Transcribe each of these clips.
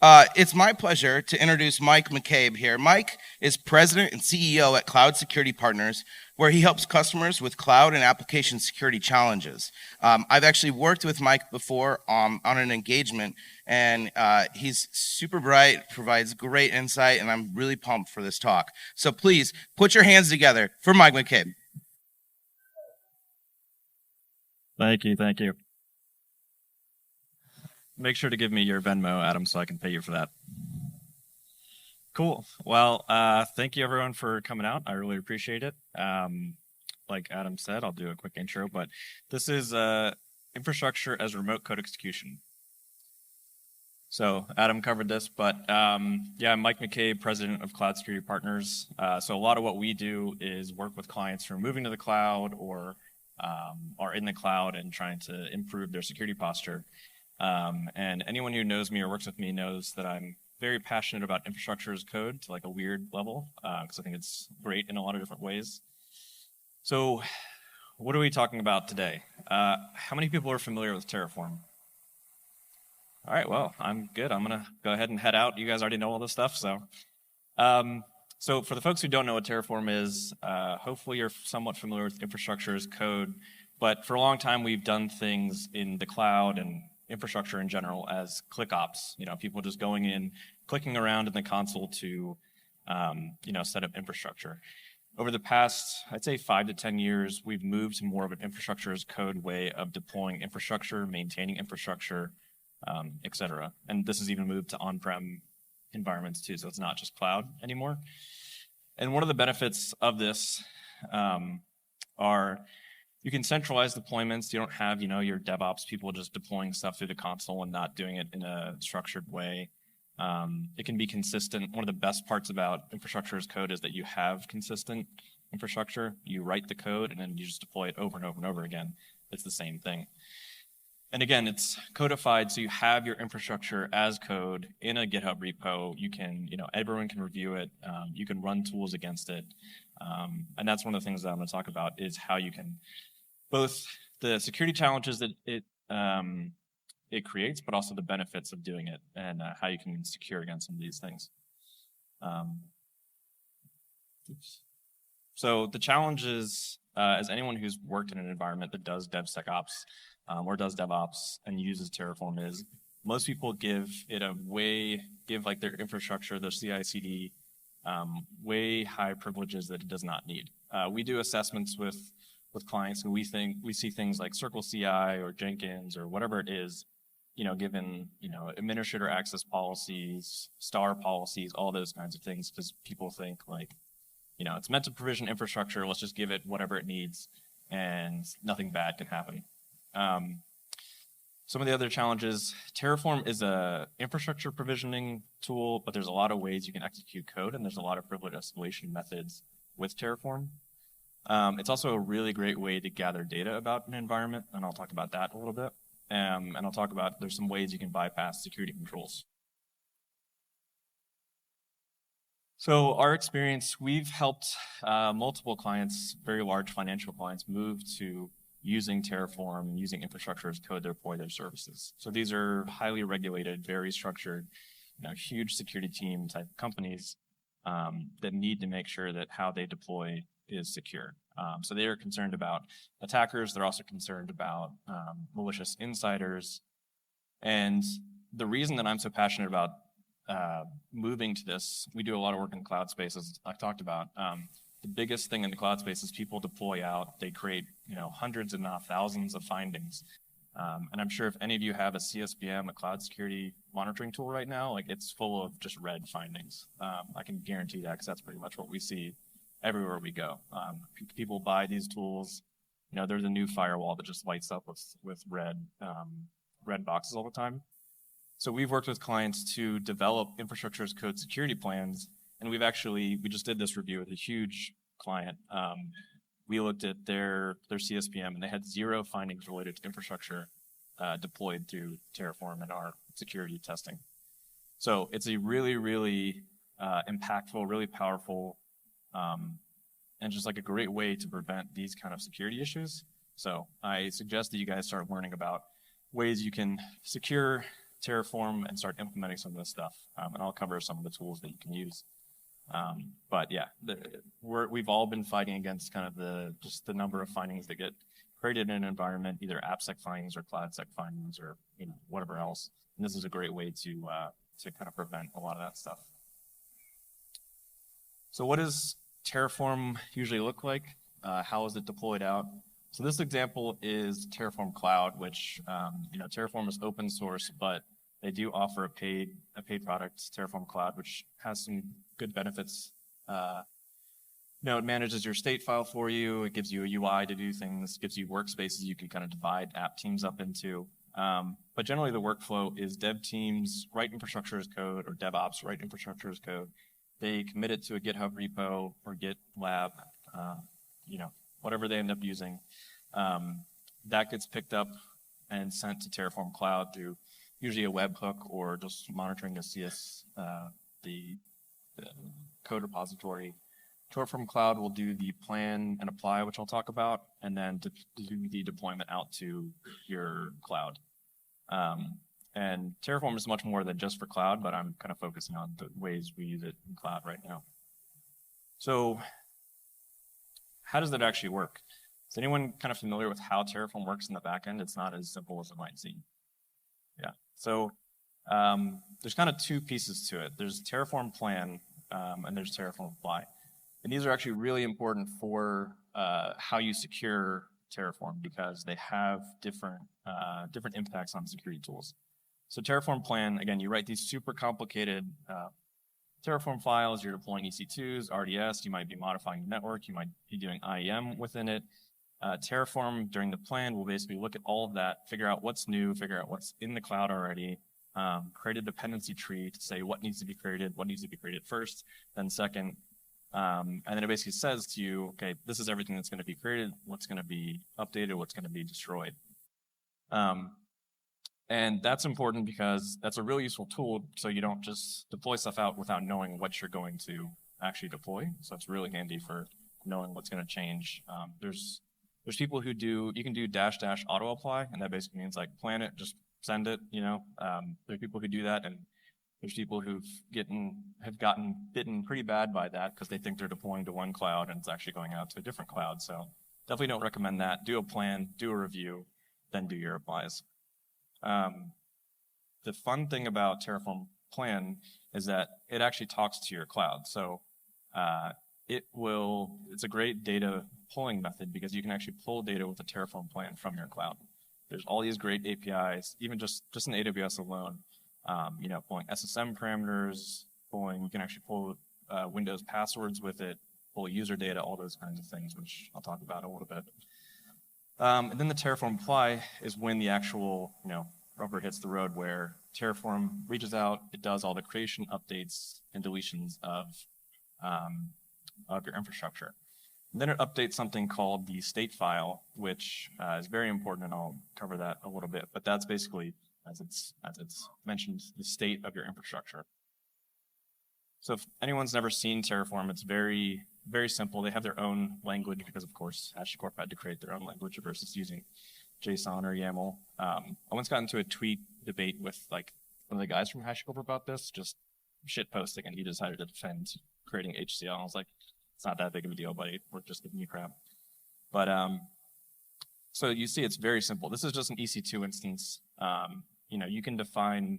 It's my pleasure to introduce Mike McCabe here. Mike is president and CEO at Cloud Security Partners, where he helps customers with cloud and application security challenges. I've actually worked with Mike before on an engagement, and he's super bright, provides great insight, and I'm really pumped for this talk. So please put your hands together for Mike McCabe. Thank you. Make sure to give me your Venmo, Adam, so I can pay you for that. Cool. Well, thank you everyone for coming out. I really appreciate it. Like Adam said, I'll do a quick intro, but this is infrastructure as remote code execution. So Adam covered this, but yeah, I'm Mike McCabe, president of Cloud Security Partners. So a lot of what we do is work with clients who are moving to the cloud or are in the cloud and trying to improve their security posture. And anyone who knows me or works with me knows that I'm very passionate about infrastructure as code to like a weird level, because I think it's great in a lot of different ways. So what are we talking about today? How many people are familiar with Terraform? All right, well, I'm good. I'm gonna go ahead and head out. You guys already know all this stuff, so. So for the folks who don't know what Terraform is, hopefully you're somewhat familiar with infrastructure as code, but for a long time we've done things in the cloud and infrastructure in general as click ops. You know, people just going in, clicking around in the console to, set up infrastructure. Over the past, I'd say 5 to 10 years, we've moved to more of an infrastructure as code way of deploying infrastructure, maintaining infrastructure, et cetera. And this has even moved to on-prem environments too, so it's not just cloud anymore. And one of the benefits of this are you can centralize deployments. You don't have, your DevOps people just deploying stuff through the console and not doing it in a structured way. It can be consistent. One of the best parts about infrastructure as code is that you have consistent infrastructure. You write the code and then you just deploy it over and over and over again. It's the same thing. And again, it's codified, so you have your infrastructure as code in a GitHub repo. You can, everyone can review it. You can run tools against it. And that's one of the things that I'm going to talk about is how you can both the security challenges that it creates, but also the benefits of doing it and how you can secure against some of these things. So the challenges, as anyone who's worked in an environment that does DevSecOps or does DevOps and uses Terraform is most people give like their infrastructure, their CI/CD, way high privileges that it does not need. We do assessments with clients and we see things like Circle CI or Jenkins or whatever it is, given, administrator access policies, star policies, all those kinds of things, because people think like, it's meant to provision infrastructure, let's just give it whatever it needs and nothing bad can happen. Some of the other challenges, Terraform is a infrastructure provisioning tool, but there's a lot of ways you can execute code and there's a lot of privilege escalation methods with Terraform. It's also a really great way to gather data about an environment, and I'll talk about that a little bit. And I'll talk about there's some ways you can bypass security controls. So our experience, we've helped multiple clients, very large financial clients, move to using Terraform and using infrastructure as code to deploy their services. So these are highly regulated, very structured, huge security team type companies that need to make sure that how they deploy is secure. So they are concerned about attackers. They're also concerned about malicious insiders. And the reason that I'm so passionate about moving to this, we do a lot of work in cloud spaces. I talked about the biggest thing in the cloud space is people deploy out. They create, hundreds and not thousands of findings. And I'm sure if any of you have a CSPM, a cloud security monitoring tool right now, like it's full of just red findings. I can guarantee that because that's pretty much what we see everywhere we go. People buy these tools. They're the new firewall that just lights up with red boxes all the time. So we've worked with clients to develop infrastructure as code security plans, and we just did this review with a huge client. We looked at their CSPM, and they had 0 findings related to infrastructure deployed through Terraform and our security testing. So it's a really, really impactful, really powerful, and just like a great way to prevent these kind of security issues. So I suggest that you guys start learning about ways you can secure Terraform and start implementing some of this stuff. And I'll cover some of the tools that you can use. But yeah, we've all been fighting against kind of just the number of findings that get created in an environment, either AppSec findings or CloudSec findings or whatever else. And this is a great way to kind of prevent a lot of that stuff. So what does Terraform usually look like? How is it deployed out? So this example is Terraform Cloud, which Terraform is open source, but they do offer a paid product, Terraform Cloud, which has some good benefits. It manages your state file for you. It gives you a UI to do things, gives you workspaces you can kind of divide app teams up into. But generally the workflow is dev teams write infrastructure as code, or DevOps write infrastructure as code. They commit it to a GitHub repo or GitLab, whatever they end up using. That gets picked up and sent to Terraform Cloud through usually a webhook or just monitoring the code repository. Terraform Cloud will do the plan and apply, which I'll talk about, and then do the deployment out to your cloud. And Terraform is much more than just for cloud, but I'm kind of focusing on the ways we use it in cloud right now. So how does that actually work? Is anyone kind of familiar with how Terraform works in the back end? It's not as simple as it might seem. Yeah. So there's kind of two pieces to it. There's Terraform plan and there's Terraform apply. And these are actually really important for how you secure Terraform because they have different impacts on security tools. So Terraform plan, again, you write these super complicated Terraform files, you're deploying EC2s, RDS, you might be modifying the network, you might be doing IAM within it. Terraform during the plan will basically look at all of that, figure out what's new, figure out what's in the cloud already, create a dependency tree to say what needs to be created first, then second, and then it basically says to you, okay, this is everything that's going to be created, what's going to be updated, what's going to be destroyed. And that's important because that's a really useful tool so you don't just deploy stuff out without knowing what you're going to actually deploy. So it's really handy for knowing what's going to change. There's people who you can do -- auto apply, and that basically means like plan it, just send it, There are people who do that, and there's people who've gotten bitten pretty bad by that because they think they're deploying to one cloud and it's actually going out to a different cloud. So definitely don't recommend that. Do a plan, do a review, then do your applies. The fun thing about Terraform plan is that it actually talks to your cloud. So it's a great data pulling method because you can actually pull data with a Terraform plan from your cloud. There's all these great APIs, even just in AWS alone, pulling SSM parameters, you can actually pull Windows passwords with it, pull user data, all those kinds of things, which I'll talk about a little bit. And then the Terraform apply is when the actual, rubber hits the road where Terraform reaches out, it does all the creation, updates, and deletions of your infrastructure. And then it updates something called the state file, which is very important, and I'll cover that a little bit. But that's basically, as it's mentioned, the state of your infrastructure. So if anyone's never seen Terraform, it's very, very simple. They have their own language because, of course, HashiCorp had to create their own language versus using JSON or YAML. I once got into a tweet debate with one of the guys from HashiCorp about this, just shit posting, and he decided to defend creating HCL. I was like, it's not that big of a deal, buddy. We're just giving you crap. But so you see, it's very simple. This is just an EC2 instance. You can define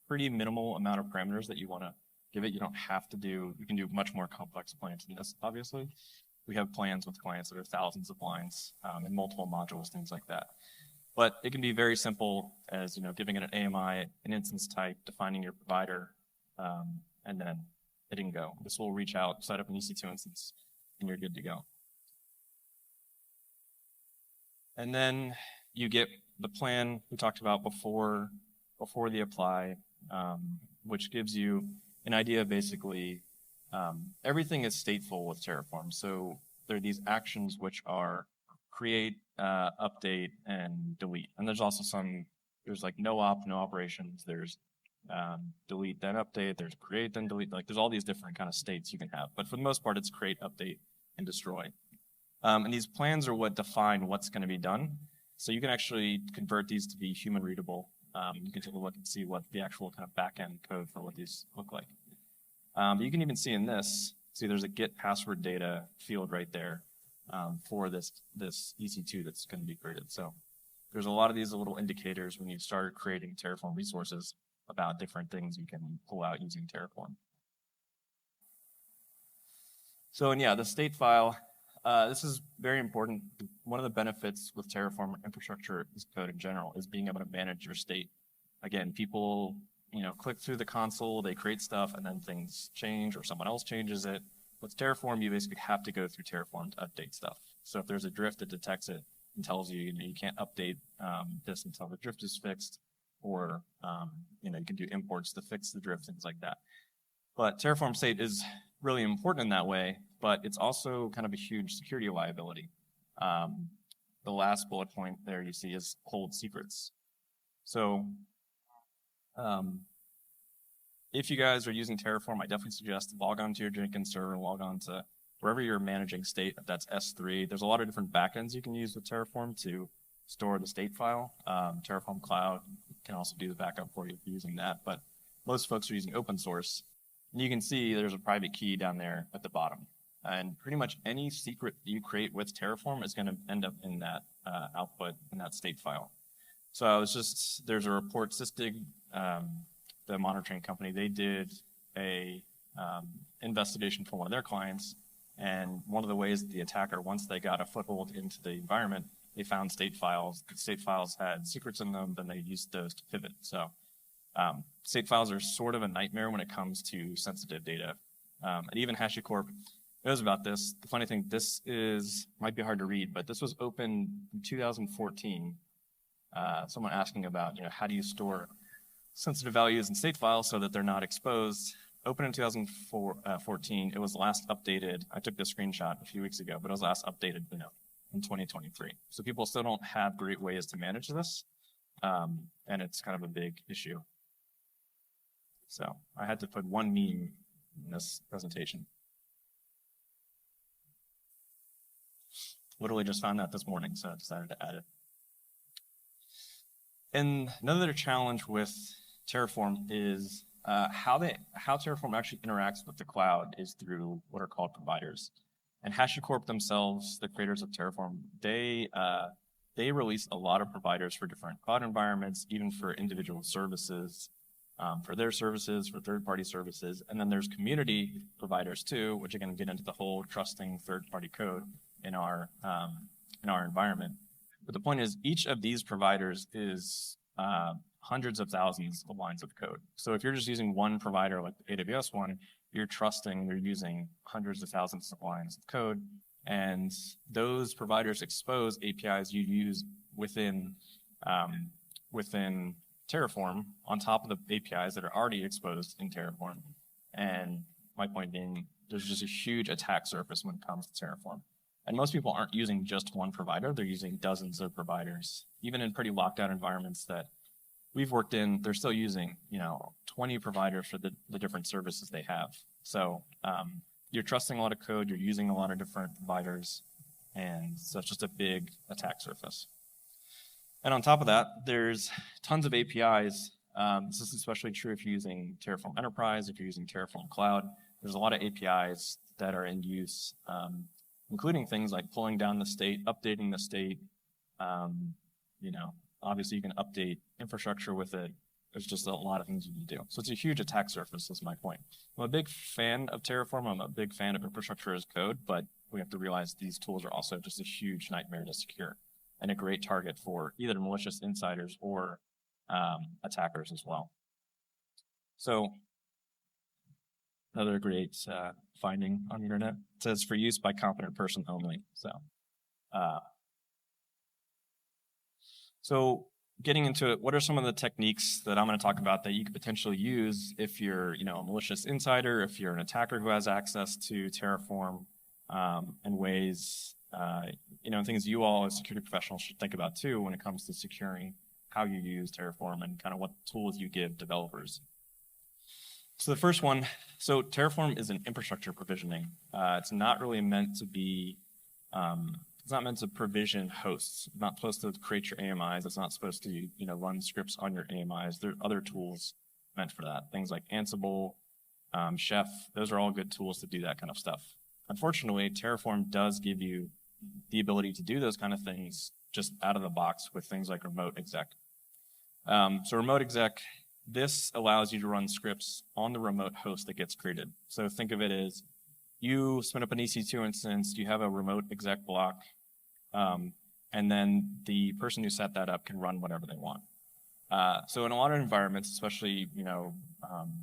pretty minimal amount of parameters that you want to give it. You don't have to you can do much more complex plans than this, obviously. We have plans with clients that are thousands of lines and multiple modules, things like that. But it can be very simple as, giving it an AMI, an instance type, defining your provider, and then hitting go. This will reach out, set up an EC2 instance, and you're good to go. And then you get the plan we talked about before the apply, which gives you an idea of basically everything is stateful with Terraform. So there are these actions which are create, update, and delete. And there's also there's like no operations. There's delete, then update. There's create, then delete. There's all these different kind of states you can have. But for the most part, it's create, update, and destroy. And these plans are what define what's going to be done. So you can actually convert these to be human readable. You can take a look and see what the actual kind of back-end code for what these look like. But you can even see in this, there's a get password data field right there for this EC2 that's going to be created. So there's a lot of these little indicators when you start creating Terraform resources about different things you can pull out using Terraform. So, and yeah, the state file, this is very important. One of the benefits with Terraform infrastructure as code in general is being able to manage your state. Again, people, click through the console, they create stuff, and then things change or someone else changes it. With Terraform, you basically have to go through Terraform to update stuff. So if there's a drift, it detects it and tells you, you can't update this until the drift is fixed, or you can do imports to fix the drift, things like that. But Terraform state is really important in that way, but it's also kind of a huge security liability. The last bullet point there you see is hold secrets. So if you guys are using Terraform, I definitely suggest log on to your Jenkins server, log on to wherever you're managing state, if that's S3. There's a lot of different backends you can use with Terraform to store the state file. Terraform Cloud can also do the backup for you if you're using that, but most folks are using open source. And you can see there's a private key down there at the bottom. And pretty much any secret you create with Terraform is going to end up in that output, in that state file. So there's a report, Sysdig, the monitoring company, they did a investigation for one of their clients. And one of the ways that the attacker, once they got a foothold into the environment, they found state files. The state files had secrets in them, then they used those to pivot. So state files are sort of a nightmare when it comes to sensitive data. And even HashiCorp knows about this. The funny thing, this might be hard to read, but this was opened in 2014. Someone asking about, how do you store sensitive values in state files so that they're not exposed. Open in 2014. It was last updated. I took this screenshot a few weeks ago, but it was last updated, in 2023. So people still don't have great ways to manage this, and it's kind of a big issue. So I had to put one meme in this presentation. Literally just found that this morning, so I decided to add it. And another challenge with Terraform is how Terraform actually interacts with the cloud is through what are called providers. And HashiCorp themselves, the creators of Terraform, they release a lot of providers for different cloud environments, even for individual services, for their services, for third-party services. And then there's community providers too, which again get into the whole trusting third-party code in our environment. But the point is, each of these providers is hundreds of thousands of lines of code. So if you're just using one provider like the AWS one, you're trusting they're using hundreds of thousands of lines of code. And those providers expose APIs you use within Terraform on top of the APIs that are already exposed in Terraform. And my point being, there's just a huge attack surface when it comes to Terraform. And most people aren't using just one provider, they're using dozens of providers. Even in pretty locked down environments that we've worked in, they're still using, 20 providers for the different services they have. So you're trusting a lot of code, you're using a lot of different providers, and so it's just a big attack surface. And on top of that, there's tons of APIs. This is especially true if you're using Terraform Enterprise, if you're using Terraform Cloud. There's a lot of APIs that are in use, including things like pulling down the state, updating the state. Obviously you can update infrastructure with it. There's just a lot of things you can do. So it's a huge attack surface, is my point. I'm a big fan of Terraform. I'm a big fan of infrastructure as code, but we have to realize these tools are also just a huge nightmare to secure and a great target for either malicious insiders or attackers as well. So another great finding on the internet, it says for use by competent person only. So getting into it, what are some of the techniques that I'm going to talk about that you could potentially use if you're, a malicious insider, if you're an attacker who has access to Terraform, and ways, things you all as security professionals should think about too when it comes to securing how you use Terraform and kind of what tools you give developers. So the first one, Terraform is an infrastructure provisioning. It's not really meant to be It's not meant to provision hosts. It's not supposed to create your AMIs. It's not supposed to, run scripts on your AMIs. There are other tools meant for that. Things like Ansible, Chef, those are all good tools to do that kind of stuff. Unfortunately, Terraform does give you the ability to do those kind of things just out of the box with things like remote exec. So remote exec, this allows you to run scripts on the remote host that gets created. So think of it as you spin up an EC2 instance, you have a remote exec block, and then the person who set that up can run whatever they want. So in a lot of environments, especially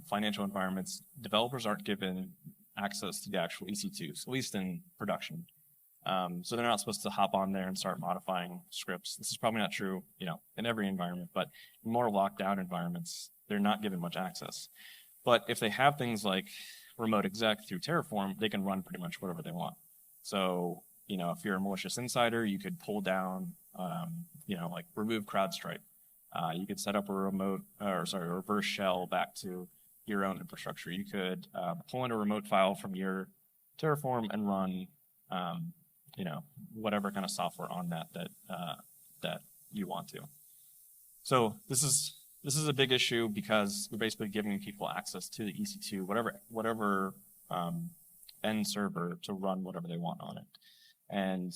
financial environments, developers aren't given access to the actual EC2s, at least in production. So they're not supposed to hop on there and start modifying scripts. This is probably not true, in every environment, but in more locked down environments, they're not given much access. But if they have things like remote exec through Terraform, they can run pretty much whatever they want. So, if you're a malicious insider, you could pull down, like remove CrowdStrike. You could set up a reverse shell back to your own infrastructure. You could pull in a remote file from your Terraform and run, whatever kind of software on that you want to. So this is a big issue because we're basically giving people access to the EC2, whatever end server to run whatever they want on it. And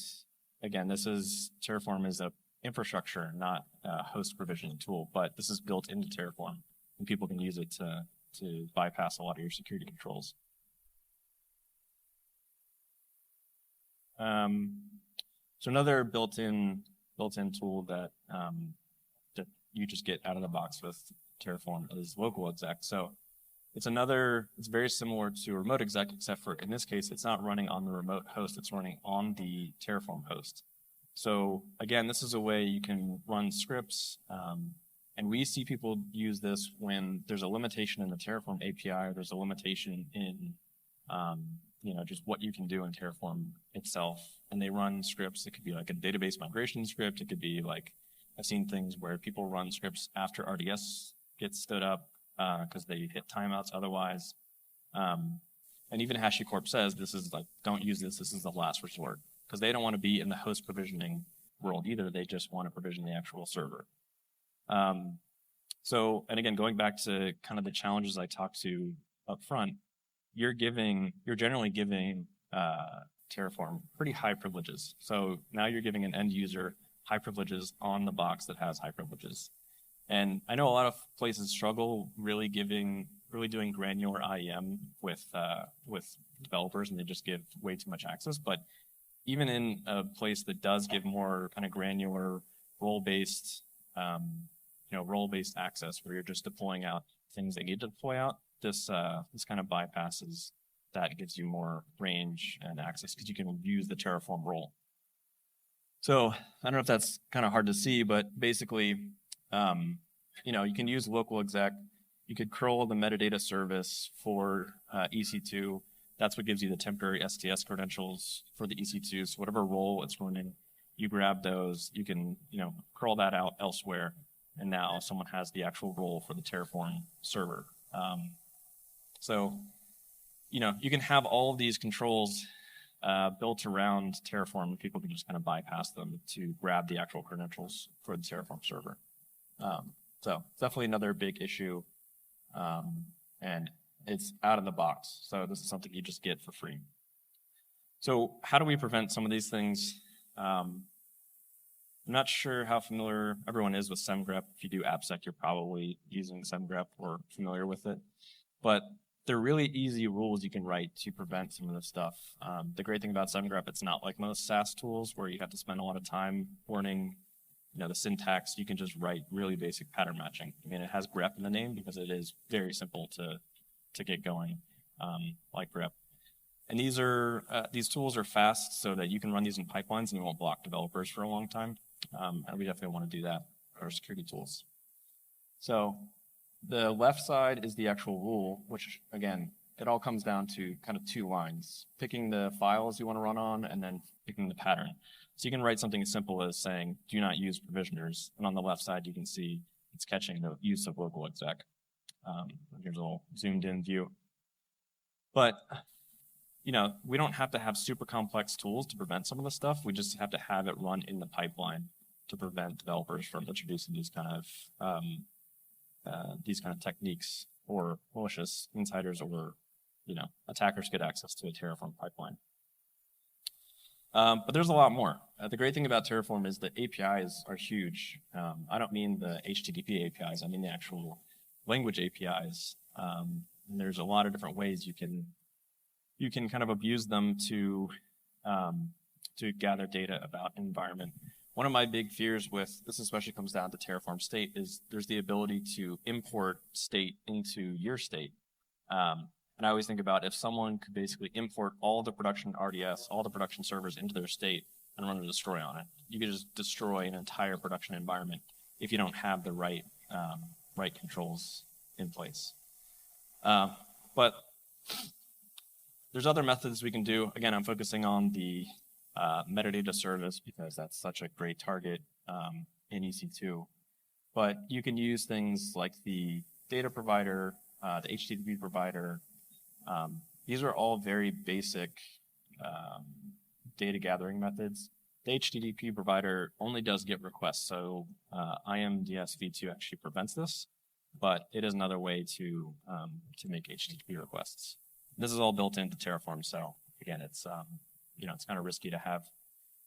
again, Terraform is a infrastructure, not a host provisioning tool, but this is built into Terraform, and people can use it to bypass a lot of your security controls. So another built-in tool that you just get out of the box with Terraform is local exec. So it's very similar to remote exec, except for in this case, it's not running on the remote host, it's running on the Terraform host. So again, this is a way you can run scripts, and we see people use this when there's a limitation in the Terraform API, or there's a limitation in just what you can do in Terraform itself. And they run scripts. It could be like a database migration script. It could be like, I've seen things where people run scripts after RDS gets stood up because they hit timeouts otherwise. And even HashiCorp says this is like, don't use this. This is the last resort, because they don't want to be in the host provisioning world either. They just want to provision the actual server. And again, going back to kind of the challenges I talked to up front, you're generally giving Terraform pretty high privileges. So now you're giving an end user high privileges on the box that has high privileges. And I know a lot of places struggle really doing granular IAM with developers, and they just give way too much access. But even in a place that does give more kind of granular role-based access, where you're just deploying out things they need to deploy out, this kind of bypasses that. Gives you more range and access because you can use the Terraform role. So I don't know if that's kind of hard to see, but basically, you can use local exec. You could curl the metadata service for EC2. That's what gives you the temporary STS credentials for the EC2. So whatever role it's running, you grab those. You can curl that out elsewhere, and now someone has the actual role for the Terraform server. You can have all of these controls built around Terraform, and people can just kind of bypass them to grab the actual credentials for the Terraform server. So definitely another big issue, and it's out of the box. So this is something you just get for free. So how do we prevent some of these things? I'm not sure how familiar everyone is with SemGrep. If you do AppSec, you're probably using SemGrep or familiar with it. But they're really easy rules you can write to prevent some of this stuff. The great thing about SemGrep, it's not like most SaaS tools where you have to spend a lot of time learning the syntax. You can just write really basic pattern matching. I mean, it has grep in the name because it is very simple to get going, like grep. And these tools are fast so that you can run these in pipelines and you won't block developers for a long time. And we definitely want to do that for our security tools. So the left side is the actual rule, which again, it all comes down to kind of two lines: picking the files you want to run on and then picking the pattern. So you can write something as simple as saying, do not use provisioners. And on the left side, you can see it's catching the use of local exec. Here's a little zoomed in view. But we don't have to have super complex tools to prevent some of the stuff. We just have to have it run in the pipeline to prevent developers from introducing these kind of techniques, or malicious insiders or attackers get access to a Terraform pipeline. But there's a lot more. The great thing about Terraform is the APIs are huge. I don't mean the HTTP APIs, I mean the actual language APIs. And there's a lot of different ways you can kind of abuse them to gather data about an environment. One of my big fears with this, especially comes down to Terraform state, is there's the ability to import state into your state. And I always think about if someone could basically import all the production RDS, all the production servers into their state and run a destroy on it. You could just destroy an entire production environment if you don't have the right controls in place. But there's other methods we can do. Again, I'm focusing on the metadata service because that's such a great target in EC2. But you can use things like the data provider, the HTTP provider. These are all very basic data gathering methods. The HTTP provider only does GET requests, so IMDS v2 actually prevents this, but it is another way to make HTTP requests. This is all built into Terraform, so again, it's it's kind of risky to have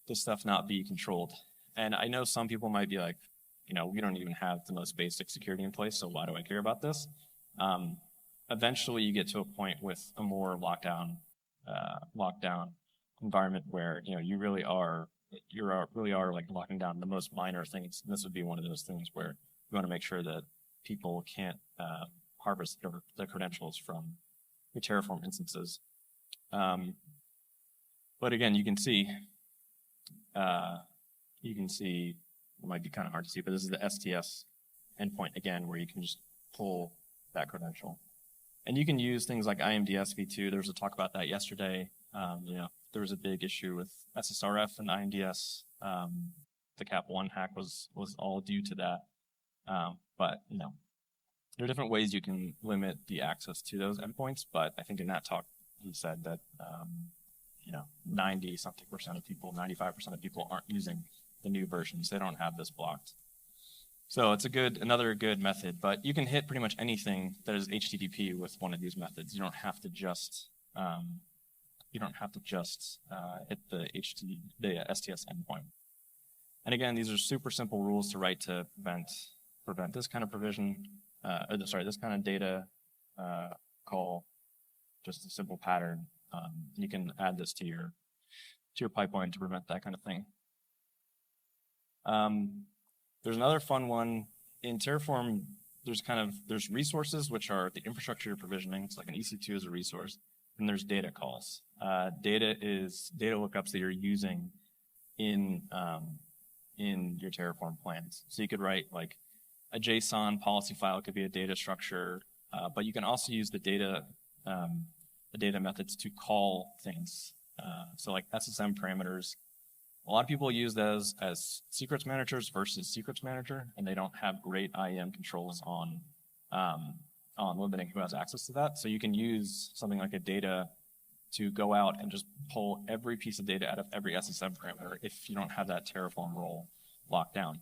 this stuff not be controlled. And I know some people might be like, we don't even have the most basic security in place, so why do I care about this? Eventually, you get to a point with a more lockdown environment where you really are like locking down the most minor things. And this would be one of those things where you want to make sure that people can't harvest the credentials from your Terraform instances. But again, you can see it might be kind of hard to see, but this is the STS endpoint again, where you can just pull that credential. And you can use things like IMDS v2. There was a talk about that yesterday. There was a big issue with SSRF and IMDS. The Cap1 hack was all due to that. But there are different ways you can limit the access to those endpoints. But I think in that talk, he said that 90-something% of people, 95% of people aren't using the new versions. They don't have this blocked. So it's another good method, but you can hit pretty much anything that is HTTP with one of these methods. You don't have to just hit the STS endpoint. And again, these are super simple rules to write to prevent this kind of this kind of data call. Just a simple pattern. You can add this to your pipeline to prevent that kind of thing. There's another fun one in Terraform. There's resources, which are the infrastructure provisioning. It's like an EC2 is a resource, and there's data calls. Data is data lookups that you're using in your Terraform plans. So you could write like a JSON policy file. It could be a data structure, but you can also use the data methods to call things. So like SSM parameters. A lot of people use those as secrets managers versus secrets manager, and they don't have great IAM controls on limiting who has access to that. So you can use something like a data to go out and just pull every piece of data out of every SSM parameter if you don't have that Terraform role locked down.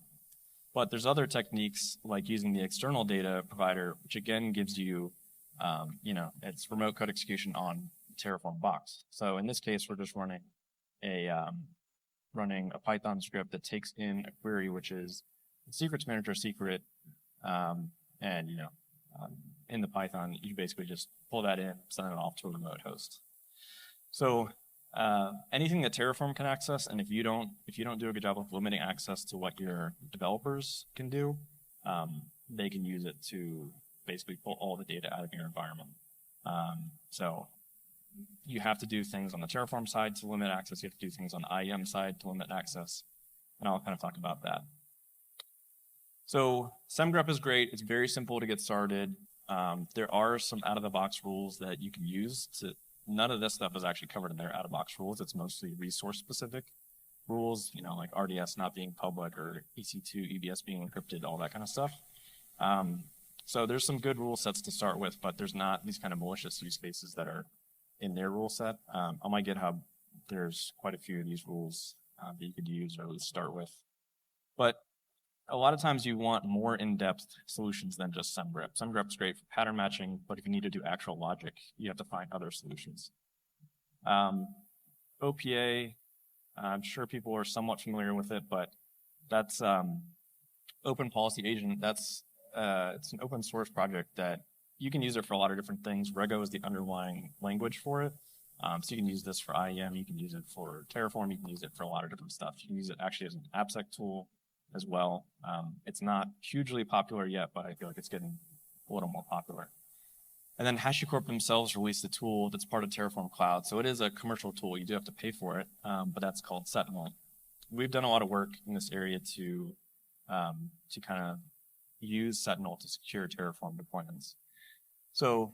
But there's other techniques like using the external data provider, which again gives you, it's remote code execution on Terraform box. So in this case, we're just running a Python script that takes in a query, which is the secrets manager secret, in the Python, you basically just pull that in, send it off to a remote host. So anything that Terraform can access, and if you don't do a good job of limiting access to what your developers can do, they can use it to basically pull all the data out of your environment. So you have to do things on the Terraform side to limit access. You have to do things on the IAM side to limit access. And I'll kind of talk about that. So SemGrep is great. It's very simple to get started. There are some out-of-the-box rules that you can use. None of this stuff is actually covered in their out-of-box rules. It's mostly resource-specific rules, like RDS not being public or EC2, EBS being encrypted, all that kind of stuff. So there's some good rule sets to start with, but there's not these kind of malicious use cases that are in their rule set. On my GitHub, there's quite a few of these rules that you could use or at least start with. But a lot of times you want more in-depth solutions than just SemGrep. SemGrep's great for pattern matching, but if you need to do actual logic, you have to find other solutions. OPA, I'm sure people are somewhat familiar with it, but that's Open Policy Agent. That's it's an open source project that you can use it for a lot of different things. Rego is the underlying language for it. So you can use this for IEM, you can use it for Terraform, you can use it for a lot of different stuff. You can use it actually as an AppSec tool as well. It's not hugely popular yet, but I feel like it's getting a little more popular. And then HashiCorp themselves released a tool that's part of Terraform Cloud. So it is a commercial tool. You do have to pay for it, but that's called Sentinel. We've done a lot of work in this area to kind of use Sentinel to secure Terraform deployments. So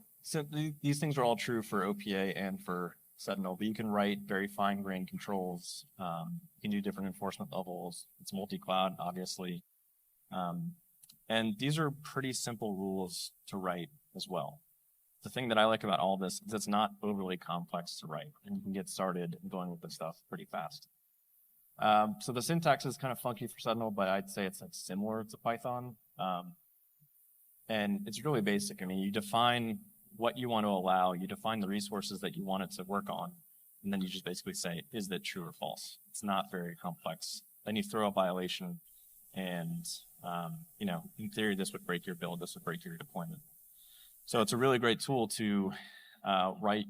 these things are all true for OPA and for Sentinel, but you can write very fine-grained controls. You can do different enforcement levels. It's multi-cloud, obviously. And these are pretty simple rules to write as well. The thing that I like about all this is it's not overly complex to write, and you can get started going with this stuff pretty fast. So the syntax is kind of funky for Sentinel, but I'd say it's like similar to Python. And it's really basic. I mean, you define what you want to allow, you define the resources that you want it to work on, and then you just basically say, is that true or false? It's not very complex. Then you throw a violation, and in theory, this would break your build, this would break your deployment. So it's a really great tool to write,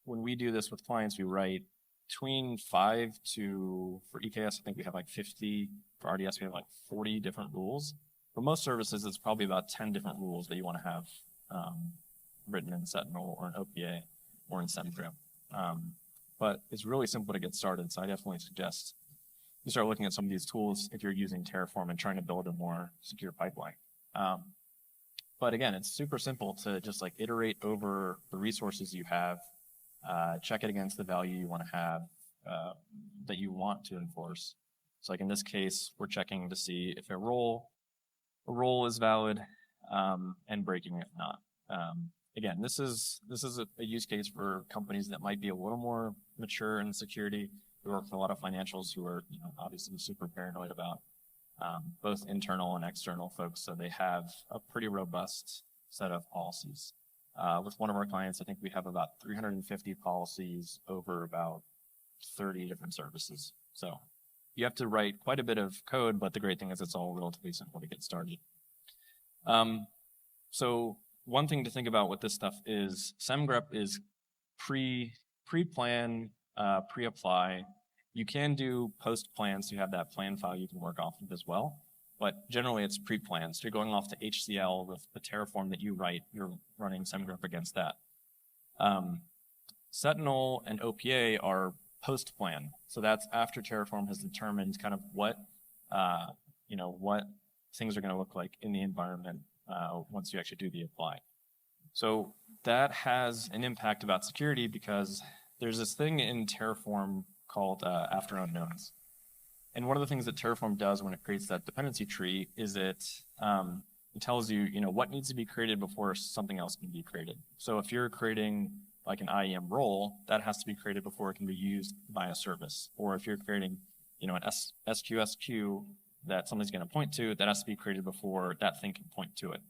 when we do this with clients, we write between 5 to, for EKS, I think we have like 50, for RDS, we have like 40 different rules. For most services, it's probably about 10 different rules that you want to have written in Sentinel or in OPA or in SemGrep. But it's really simple to get started, so I definitely suggest you start looking at some of these tools if you're using Terraform and trying to build a more secure pipeline. But again, it's super simple to just like iterate over the resources you have, check it against the value you want to have, that you want to enforce. So like in this case, we're checking to see if a role is valid, and breaking it not. Again, this is a use case for companies that might be a little more mature in security. We work with a lot of financials who are obviously super paranoid about both internal and external folks, so they have a pretty robust set of policies. With one of our clients, I think we have about 350 policies over about 30 different services. So you have to write quite a bit of code, but the great thing is it's all relatively simple to get started. So one thing to think about with this stuff is SemGrep is pre-plan, pre-apply. You can do post-plan, so you have that plan file you can work off of as well. But generally it's pre-planned. So you're going off to HCL with the Terraform that you write, you're running SemGrep against that. Sentinel and OPA are post-plan. So that's after Terraform has determined kind of what things are going to look like in the environment once you actually do the apply. So that has an impact about security because there's this thing in Terraform called after unknowns. And one of the things that Terraform does when it creates that dependency tree is it tells you, what needs to be created before something else can be created. So if you're creating like an IEM role, that has to be created before it can be used by a service. Or if you're creating, an SQSQ that somebody's going to point to, that has to be created before that thing can point to it.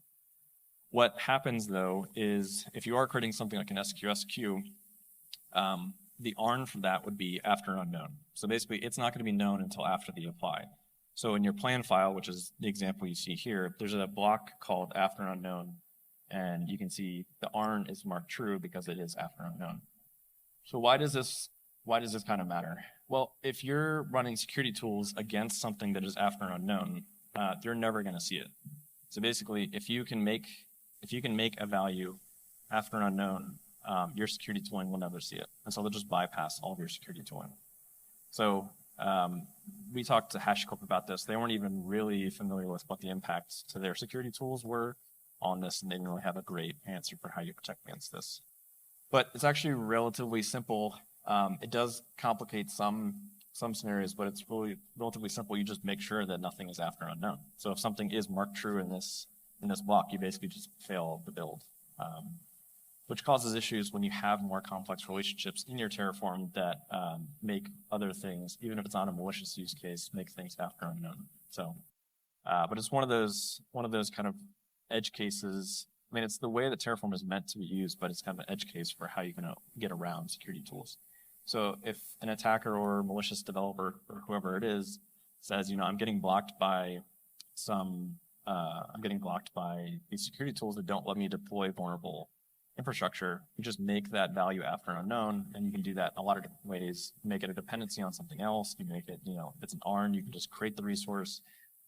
What happens though is if you are creating something like an SQSQ, the ARN for that would be after unknown. So basically, it's not going to be known until after the apply. So in your plan file, which is the example you see here, there's a block called after unknown, and you can see the ARN is marked true because it is after unknown. So why does this kind of matter? Well, if you're running security tools against something that is after unknown, you're never going to see it. So basically, if you can make a value after unknown, your security tooling will never see it. And so they'll just bypass all of your security tooling. So we talked to HashiCorp about this. They weren't even really familiar with what the impacts to their security tools were on this, and they didn't really have a great answer for how you protect against this. But it's actually relatively simple. It does complicate some scenarios, but it's really relatively simple. You just make sure that nothing is after unknown. So if something is marked true in this block, you basically just fail the build. which causes issues when you have more complex relationships in your Terraform that make other things, even if it's not a malicious use case, make things after unknown. So, but it's one of those kind of edge cases. I mean, it's the way that Terraform is meant to be used, but it's kind of an edge case for how you're going to get around security tools. So if an attacker or malicious developer or whoever it is says, I'm getting blocked by these security tools that don't let me deploy vulnerable infrastructure, you just make that value after unknown, and you can do that in a lot of different ways. You make it a dependency on something else. You make it, if it's an ARN, you can just create the resource,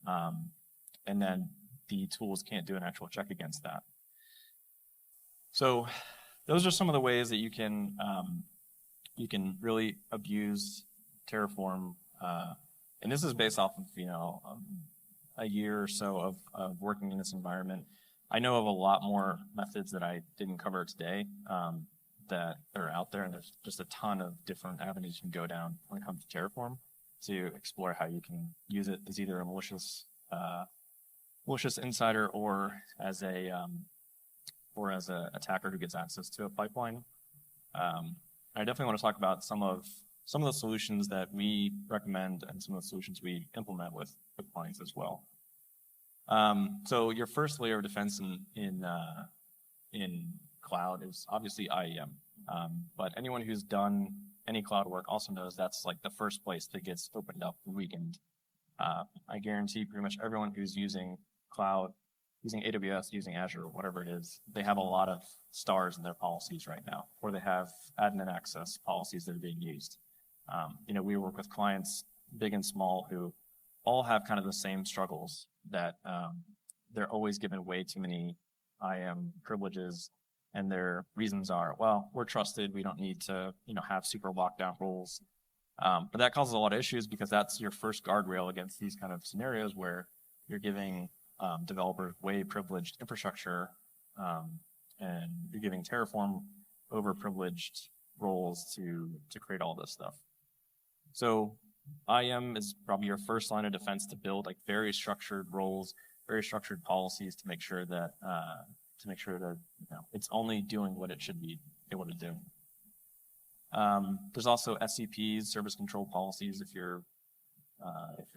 and then the tools can't do an actual check against that. So those are some of the ways that you can really abuse Terraform, and this is based off of a year or so of working in this environment. I know of a lot more methods that I didn't cover today that are out there, and there's just a ton of different avenues you can go down when it comes to Terraform to explore how you can use it as either a malicious insider or as a attacker who gets access to a pipeline. I definitely want to talk about some of the solutions that we recommend and some of the solutions we implement with clients as well. So your first layer of defense in cloud is obviously IAM. But anyone who's done any cloud work also knows that's like the first place that gets opened up and weakened. I guarantee pretty much everyone who's using cloud, using AWS, using Azure, whatever it is, they have a lot of stars in their policies right now, or they have admin access policies that are being used. We work with clients, big and small, who all have kind of the same struggles that they're always given way too many IAM privileges, and their reasons are, well, we're trusted, we don't need to, have super lockdown rules. But that causes a lot of issues because that's your first guardrail against these kind of scenarios where you're giving developers way privileged infrastructure, and you're giving Terraform overprivileged roles to create all this stuff. So IAM is probably your first line of defense to build like very structured roles, very structured policies to make sure that it's only doing what it should be able to do. There's also SCPs, service control policies, if you're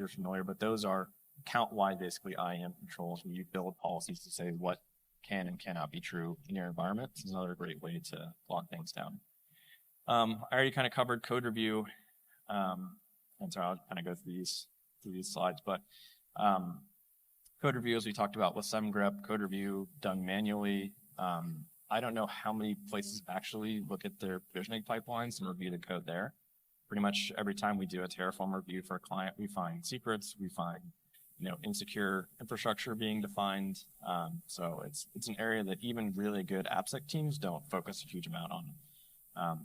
familiar, but those are account-wide basically IAM controls where you build policies to say what can and cannot be true in your environment. It's another great way to lock things down. I already kind of covered code review. And so I'll kind of go through these slides, but code review, as we talked about with SemGrep, code review done manually. I don't know how many places actually look at their provisioning pipelines and review the code there. Pretty much every time we do a Terraform review for a client, we find secrets, we find insecure infrastructure being defined. So it's an area that even really good AppSec teams don't focus a huge amount on.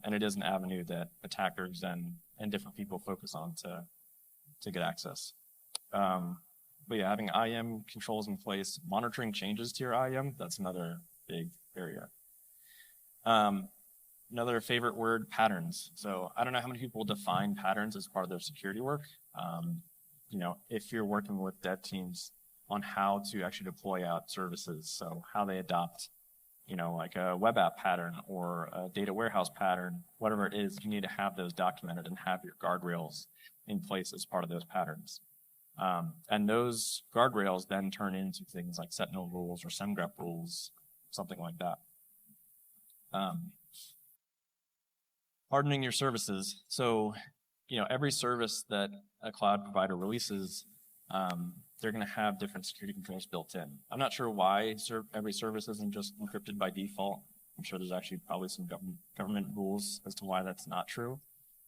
And it is an avenue that attackers and different people focus on to get access. But yeah, having IAM controls in place, monitoring changes to your IAM, that's another big area. Another favorite word, patterns. So I don't know how many people define patterns as part of their security work. If you're working with dev teams on how to actually deploy out services, so how they adopt like a web app pattern or a data warehouse pattern, whatever it is, you need to have those documented and have your guardrails in place as part of those patterns. And those guardrails then turn into things like Sentinel rules or SemGrep rules, something like that. Hardening your services. So, every service that a cloud provider releases, they're going to have different security controls built in. I'm not sure why every service isn't just encrypted by default. I'm sure there's actually probably some government rules as to why that's not true.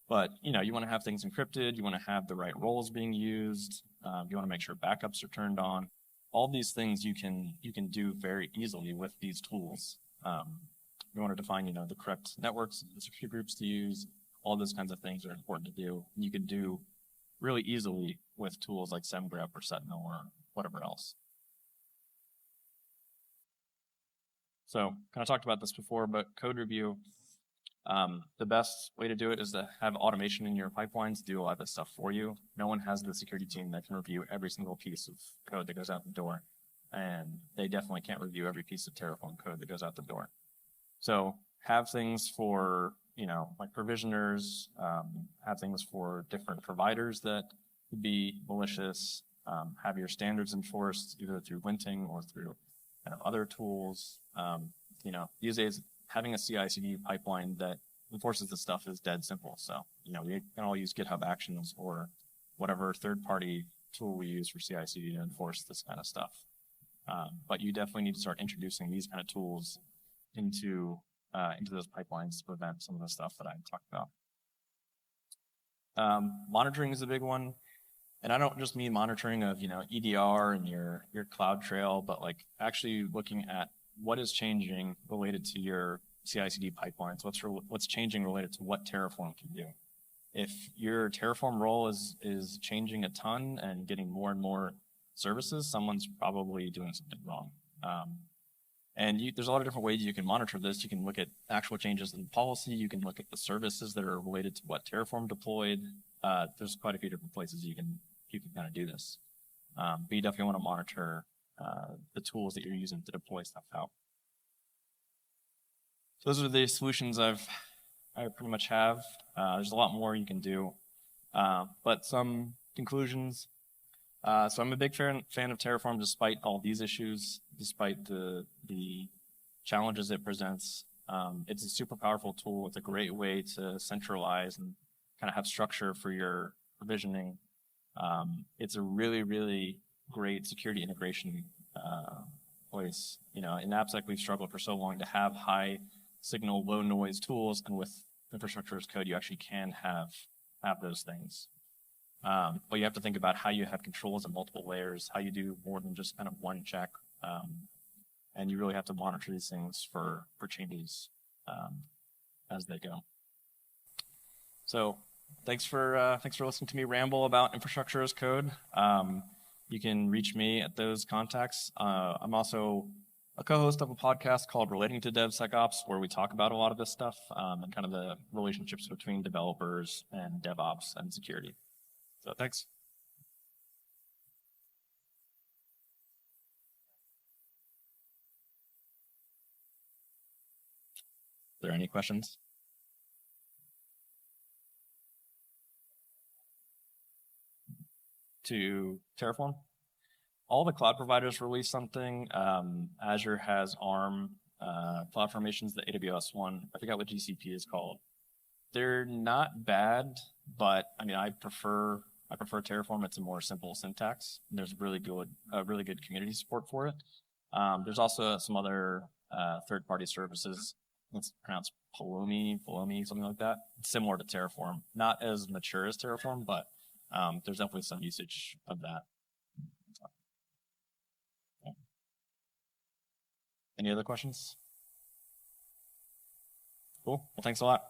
But, you want to have things encrypted. You want to have the right roles being used. You want to make sure backups are turned on. All these things you can do very easily with these tools. You want to define, the correct networks, the security groups to use. All those kinds of things are important to do. You can do really easily with tools like SemGrep or Sentinel or whatever else. So kind of talked about this before, but code review, the best way to do it is to have automation in your pipelines, do a lot of this stuff for you. No one has the security team that can review every single piece of code that goes out the door. And they definitely can't review every piece of Terraform code that goes out the door. So have things for, like provisioners, have things for different providers that could be malicious, have your standards enforced either through linting or through kind of other tools. These days having a CI/CD pipeline that enforces this stuff is dead simple. So, we can all use GitHub Actions or whatever third-party tool we use for CI/CD to enforce this kind of stuff. But you definitely need to start introducing these kind of tools into those pipelines to prevent some of the stuff that I talked about. Monitoring is a big one. And I don't just mean monitoring of, EDR and your CloudTrail, but like actually looking at what is changing related to your CI/CD pipelines, what's changing related to what Terraform can do. If your Terraform role is changing a ton and getting more and more services, someone's probably doing something wrong. And there's a lot of different ways you can monitor this. You can look at actual changes in policy. You can look at the services that are related to what Terraform deployed. There's quite a few different places you can kind of do this. But you definitely want to monitor the tools that you're using to deploy stuff out. So those are the solutions I pretty much have. There's a lot more you can do, but some conclusions. So I'm a big fan of Terraform despite all these issues, despite the challenges it presents. It's a super powerful tool. It's a great way to centralize and kind of have structure for your provisioning. It's a really, really great security integration place. In AppSec, we've struggled for so long to have high signal, low noise tools, and with infrastructure as code, you actually can have those things. But you have to think about how you have controls at multiple layers, how you do more than just kind of one check, and you really have to monitor these things for changes as they go. So thanks for listening to me ramble about infrastructure as code. You can reach me at those contacts. I'm also a co-host of a podcast called Relating to DevSecOps, where we talk about a lot of this stuff and kind of the relationships between developers and DevOps and security. So thanks. Are there any questions? To Terraform? All the cloud providers release something. Azure has ARM. CloudFormation's the AWS one. I forgot what GCP is called. They're not bad, but I prefer Terraform. It's a more simple syntax. There's really good community support for it. There's also some other third-party services. It's pronounced Palomi, something like that. It's similar to Terraform. Not as mature as Terraform, but there's definitely some usage of that. Yeah. Any other questions? Cool. Well, thanks a lot.